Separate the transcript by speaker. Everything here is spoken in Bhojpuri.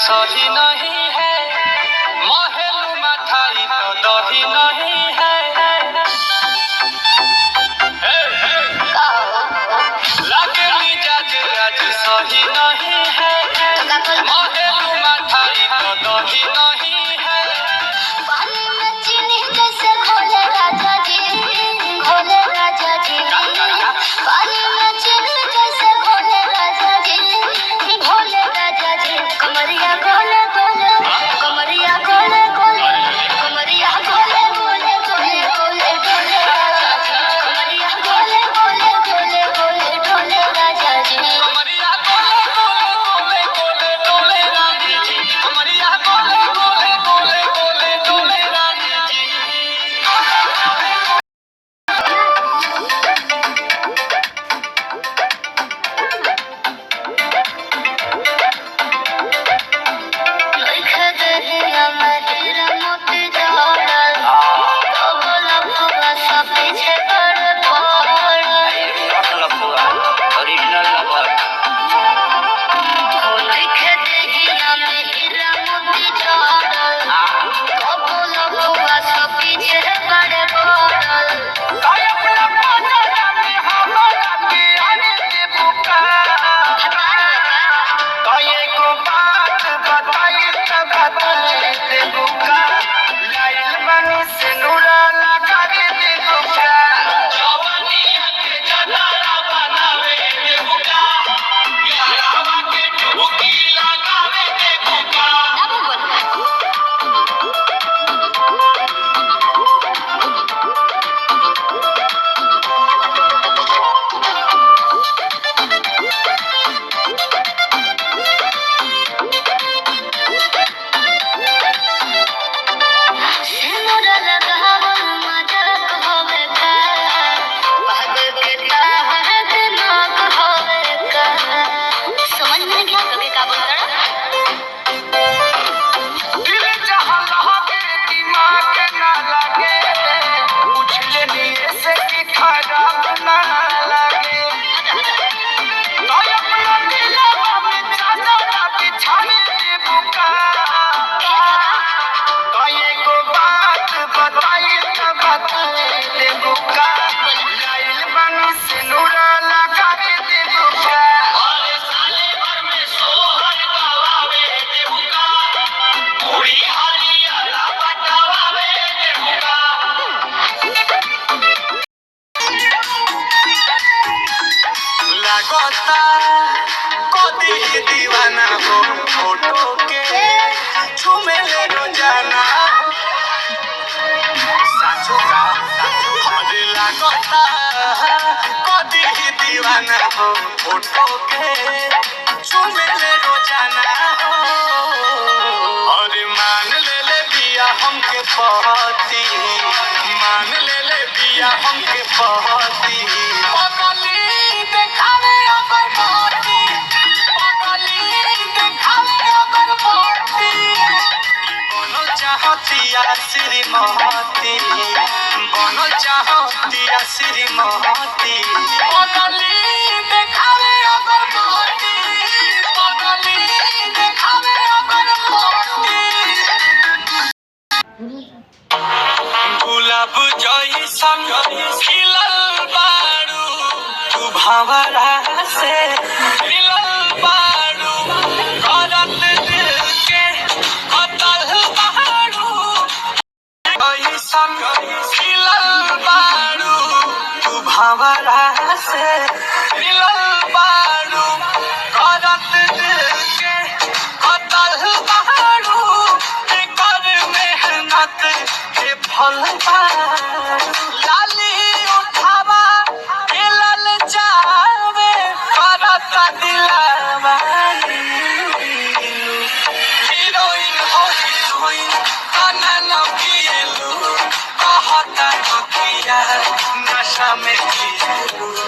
Speaker 1: सही नहीं है, महलू मठाई तो दही नहीं है। लागे मिजाज आज सही नहीं है, महलू मठाई तो दही नहीं है।
Speaker 2: पानी में चीनी कैसे घोले राजा जी, घोले राजा जी। पानी में चीनी कैसे घोले राजा जी, घोले राजा जी। कमरिया गोले गोले, कमरिया गोले गोले, कमरिया गोले गोले गोले गोले डोले राजा जी। कमरिया गोले गोले गोले गोले डोले राजा जी।
Speaker 1: कमरिया गोले गोले गोले गोले डोले रानी जी, कमरिया गोले गोले गोले गोले डोले रानी जी।
Speaker 2: लिख दहिया महिर मोती जाड़ल, कबला भवा सा पीछे पड़ पड़ल। लिख दहिया महिर मोती जाड़ल, कबला भवा सा पीछे पड़ पड़ल। सिनुरा लगावल मजाक होवे का, पागल के ताहर दिमाग होवे का। समझ में नहीं गया कभी का बोल रहा।
Speaker 1: दिल जहाँ लगे दिमाग ना लगे, पूछ लेनी ऐसे कि खराब ना लगे। अपना दिलवा में चादर बिछाने दे बुका। को बात बताई त बताए दे बुका। लाइल बनी सिनुरा लगा दे बुका। अरे साले भर में सोहर गवावे दे बुका। पूरी हरियाला बटवावे दे बुका। लगता कदी दीवाना हो फोटो के छुमे ले रोजाना। अरे लगता कदी दीवाना हो फोटो के छुमे ले रोजाना हो। अरे मान ले बिया हमके पहती, मान ले बिया हमके पहती। पगली देखावे अगर मोती, पगली देखावे अगर मोती। बनल चाहतिया श्रीमती, बनल चाहतिया श्रीमती। पगली देखावे अगर मोती, पगली देखावे अगर मोती। गुलाब जइसन खिलल बारू, तू भंवरा से मिलल बारू। करत दिल के कतल बारू, जइसन खिलल बारू, तू भंवरा से मिलल बारू। करत दिल के कतल बारू, कर मेहनत के फल बारू। लाली उठावा के लल जावे, करत दिलवा हीरोइन हो हीरोइन तना न पिएलू। कहता नकिया नशा में जिएलू।